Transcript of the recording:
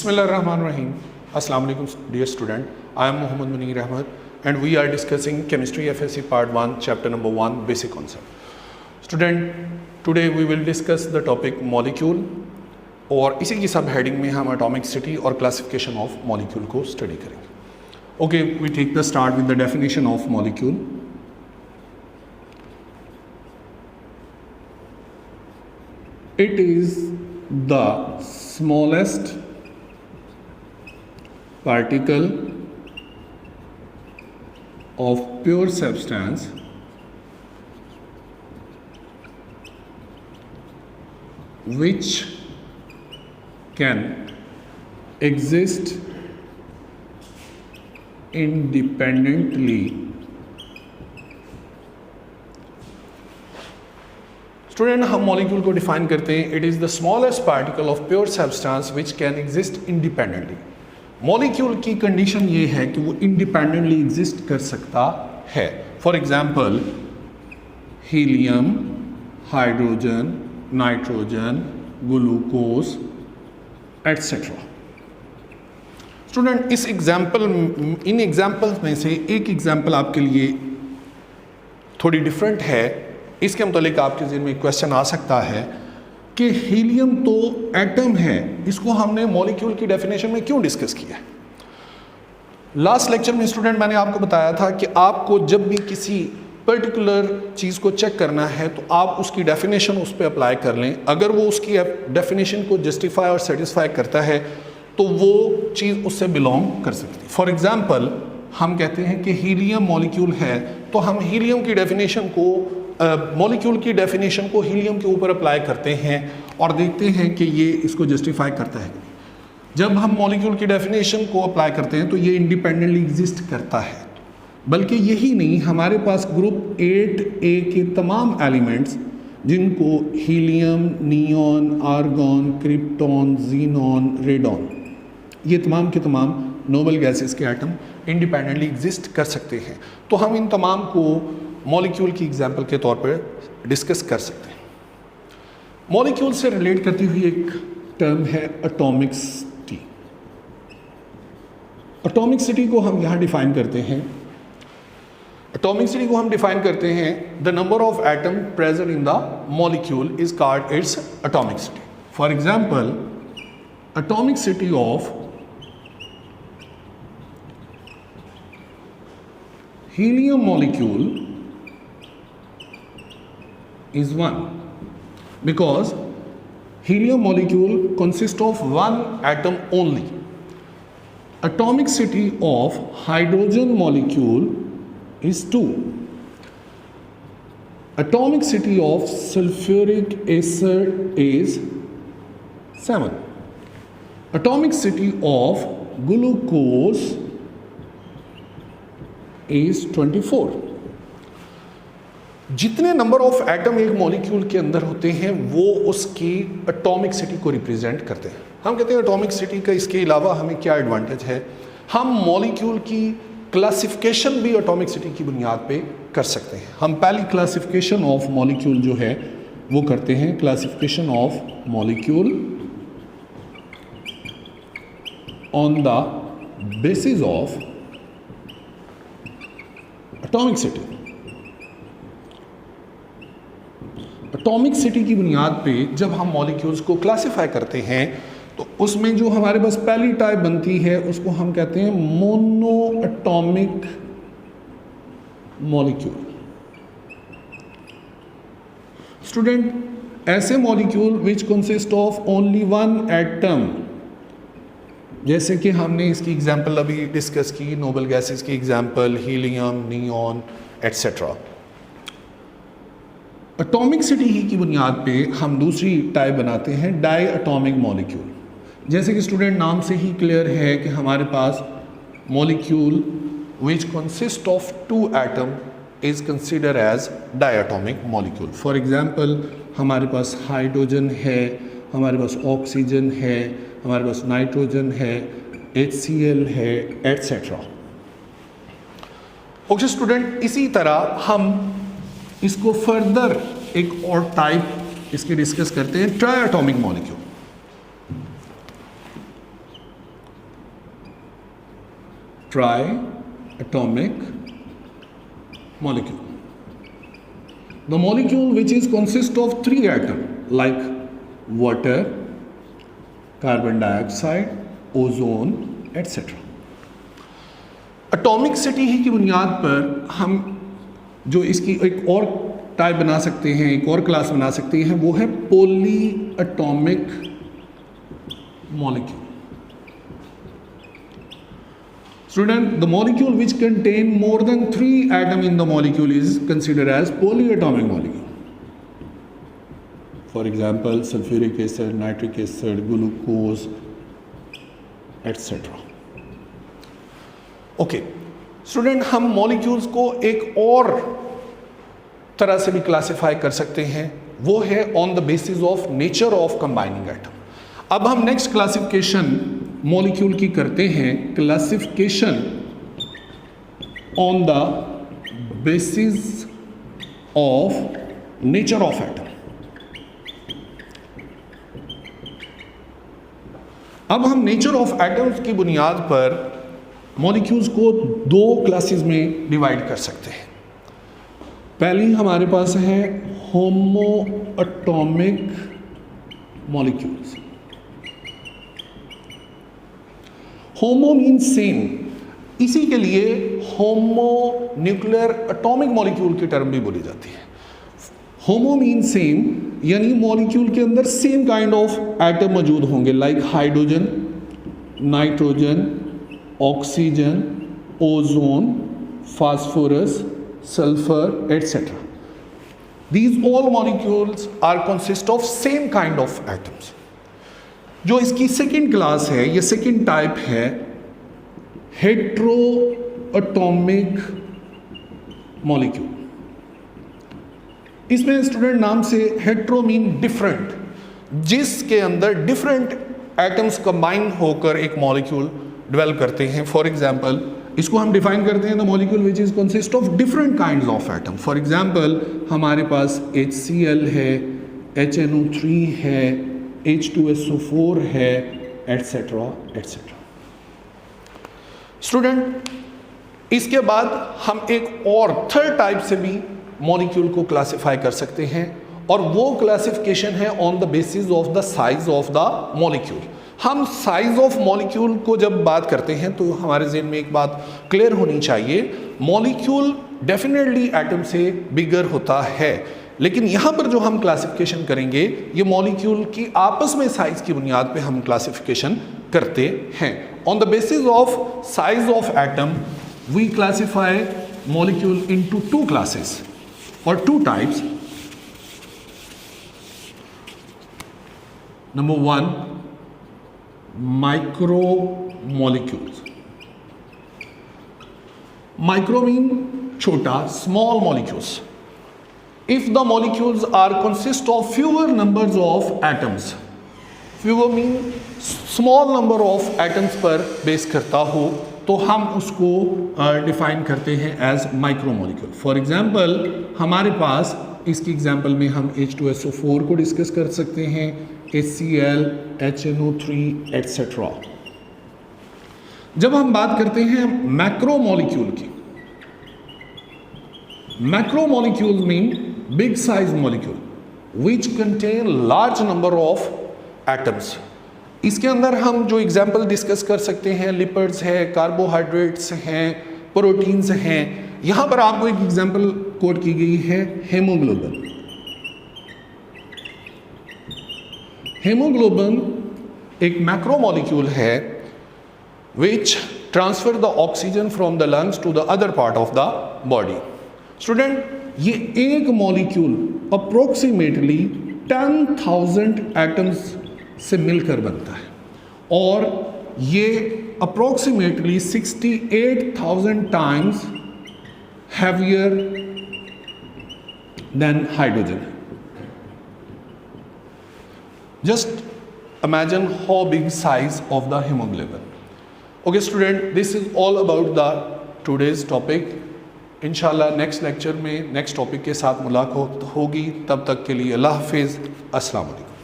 Bismillahirrahmanirrahim. Assalamu alaikum dear student. I am Muhammad Munir Ahmed and we are discussing chemistry FSC part 1 chapter number 1 basic concept. Student, today we will discuss the topic molecule और इसी की सब heading में हम atomicity और classification of molecule को study करेंगे. Okay, we take the start with the definition of molecule. It is the smallest particle of pure substance which can exist independently. Student, हम मॉलिक्यूल को डिफाइन करते हैं. It is the smallest particle of pure substance which can exist independently. Molecule की condition ये है कि वो independently exist कर सकता है. For example helium, hydrogen, nitrogen, glucose etcetera. Student, in examples में से एक एग्जाम्पल आपके लिए थोड़ी डिफरेंट है. इसके मुतालिक आपके ज़हन में क्वेश्चन आ सकता है कि हीलियम तो एटम है, इसको हमने मॉलिक्यूल की डेफिनेशन में क्यों डिस्कस किया है. लास्ट लेक्चर में स्टूडेंट मैंने आपको बताया था कि आपको जब भी किसी पर्टिकुलर चीज़ को चेक करना है तो आप उसकी डेफिनेशन उस पर अप्लाई कर लें. अगर वो उसकी डेफिनेशन को जस्टिफाई और सेटिस्फाई करता है तो वो चीज़ उससे बिलोंग कर सकती है. फॉर एग्जाम्पल हम कहते हैं कि हीलियम मॉलिक्यूल है तो हम हीलियम की डेफिनेशन को मॉलिक्यूल की डेफिनेशन को हीलियम के ऊपर अप्लाई करते हैं और देखते हैं कि ये इसको जस्टिफाई करता है. जब हम मॉलिक्यूल की डेफिनेशन को अप्लाई करते हैं तो ये इंडिपेंडेंटली एग्जिस्ट करता है. बल्कि यही नहीं, हमारे पास ग्रुप 8A के तमाम एलिमेंट्स जिनको helium, neon, argon, krypton, xenon, radon, ये तमाम के तमाम नोबल गैसेस के एटम इंडिपेंडेंटली एग्जिस्ट कर सकते हैं. तो हम इन तमाम को मॉलिक्यूल की एग्जाम्पल के तौर पर डिस्कस कर सकते हैं. मॉलिक्यूल से रिलेट करती हुई एक टर्म है एटॉमिसिटी. एटॉमिसिटी को हम यहाँ डिफाइन करते हैं. एटॉमिसिटी को हम डिफाइन करते हैं the number of atom present in the molecule is called its atomicity. For example atomicity of helium molecule is 1 because helium molecule consists of one atom only. Atomicity of hydrogen molecule is 2. Atomicity of sulfuric acid is 7. Atomicity of glucose is 24. जितने number of atom एक molecule के अंदर होते हैं वो उसकी atomic city को represent करते हैं. हम कहते हैं एटॉमिक सिटी का इसके अलावा हमें क्या एडवांटेज है. हम मॉलिक्यूल की क्लासिफिकेशन भी एटॉमिक सिटी की बुनियाद पे कर सकते हैं. हम पहली क्लासिफिकेशन ऑफ मॉलिक्यूल जो है वो करते हैं. Classification of molecule on the basis of atomic city. Atomic city की बुनियाद पे जब हम मॉलिक्यूल्स को क्लासिफाई करते हैं तो उसमें जो हमारे पास पहली टाइप बनती है उसको हम कहते हैं मोनो एटॉमिक मॉलिक्यूल. स्टूडेंट, ऐसे molecule which consist of only one atom, जैसे कि हमने इसकी एग्जाम्पल अभी डिस्कस की, नोबल गैसेस की example helium, neon etcetera. Atomicity ही की बुनियाद पे हम दूसरी टाइप बनाते हैं डाई एटॉमिक मॉलिक्यूल. जैसे कि स्टूडेंट नाम से ही क्लियर है कि हमारे पास molecule which consist of 2 atom is consider as diatomic molecule. For example हमारे पास हाइड्रोजन है, हमारे पास ऑक्सीजन है, हमारे पास नाइट्रोजन है, HCl है एटसेट्रा. ओके स्टूडेंट, इसी तरह हम इसको फर्दर एक और टाइप इसकी डिस्कस करते हैं, try atomic molecule. triatomic molecule. The molecule which is consist of 3 atoms like water, carbon dioxide, ozone etcetera. Atomicity ही की बुनियाद पर हम जो इसकी एक और टाइप बना सकते हैं, एक और क्लास बना सकते हैं, वो है poly atomic molecule. Student, the molecule which contain more than 3 atom in the molecule is considered as poly atomic molecule. For example sulphuric acid, nitric acid, glucose etcetera. Okay student, हम molecules को एक और तरह से भी classify कर सकते हैं, वो है on the basis of nature of combining atom. अब हम नेक्स्ट क्लासिफिकेशन मॉलिक्यूल की करते हैं, classification on the basis of nature of atom. अब हम नेचर ऑफ एटम्स की बुनियाद पर मॉलिक्यूल्स को 2 क्लासेस में डिवाइड कर सकते हैं. पहली हमारे पास है होमो एटॉमिक मॉलिक्यूल्स. होमो मीन्स सेम, इसी के लिए होमो न्यूक्लियर एटॉमिक मॉलिक्यूल की टर्म भी बोली जाती है. होमो मीन्स सेम, यानी मॉलिक्यूल के अंदर सेम काइंड ऑफ एटम मौजूद होंगे like hydrogen, nitrogen, oxygen, ozone, phosphorus, sulphur etcetera. These all molecules are consist of same kind of atoms. जो इसकी सेकेंड क्लास है, ये सेकेंड टाइप है हेट्रो एटॉमिक मॉलिक्यूल. इसमें स्टूडेंट नाम से हेट्रो मीन डिफरेंट, जिसके अंदर डिफरेंट एटम्स कंबाइन होकर एक मॉलिक्यूल डेवलप करते हैं. फॉर एग्जांपल इसको हम डिफाइन करते हैं the molecule which is consist of different kinds of atom. For example हमारे पास HCl है, HNO3 है, H2SO4 है, एटसेट्रा एटसेट्रा. स्टूडेंट, इसके बाद हम एक और थर्ड टाइप से भी मॉलिक्यूल को क्लासिफाई कर सकते हैं, और वो क्लासिफिकेशन है on the basis of the size of the molecule. हम साइज ऑफ मॉलिक्यूल को जब बात करते हैं तो हमारे ज़हन में एक बात क्लियर होनी चाहिए, मॉलिक्यूल डेफिनेटली एटम से बिगर होता है, लेकिन यहाँ पर जो हम क्लासिफिकेशन करेंगे ये मॉलिक्यूल की आपस में साइज की बुनियाद पे हम क्लासिफिकेशन करते हैं. On the basis of size of atom we classify molecule into 2 classes or 2 types. Number 1, micromolecules. Micro mean chota, small molecules. If the molecules are consist of fewer numbers of atoms, fewer mean small number of atoms पर base करता हो, तो हम उसको define करते हैं as micromolecule. For example हमारे पास इसकी एग्जांपल में हम H2SO4 को डिस्कस कर सकते हैं, HCl, HNO3 एटसेट्रा. जब हम बात करते हैं मैक्रोमोलिक्यूल की, macromolecule mean big size molecule which contain large number of atoms. इसके अंदर हम जो एग्जाम्पल डिस्कस कर सकते हैं, लिपिड्स है, कार्बोहाइड्रेट्स हैं, प्रोटीन्स हैं. यहाँ पर आपको एक एग्जाम्पल कोट की गई है हेमोग्लोबिन. हेमोग्लोबिन एक मैक्रोमोलिक्यूल है which transfer the oxygen from the lungs to the other part of the body. Student, ये एक मॉलिक्यूल अप्रोक्सीमेटली 10,000 एटम्स से मिलकर बनता है, और ये approximately 68,000 times heavier than hydrogen. Just imagine how big size of the hemoglobin. Okay student, this is all about the today's topic. इंशाल्लाह next lecture में नेक्स्ट टॉपिक के साथ मुलाकात होगी. तब तक के लिए अल्लाह हाफिज़. अस्सलाम वालेकुम.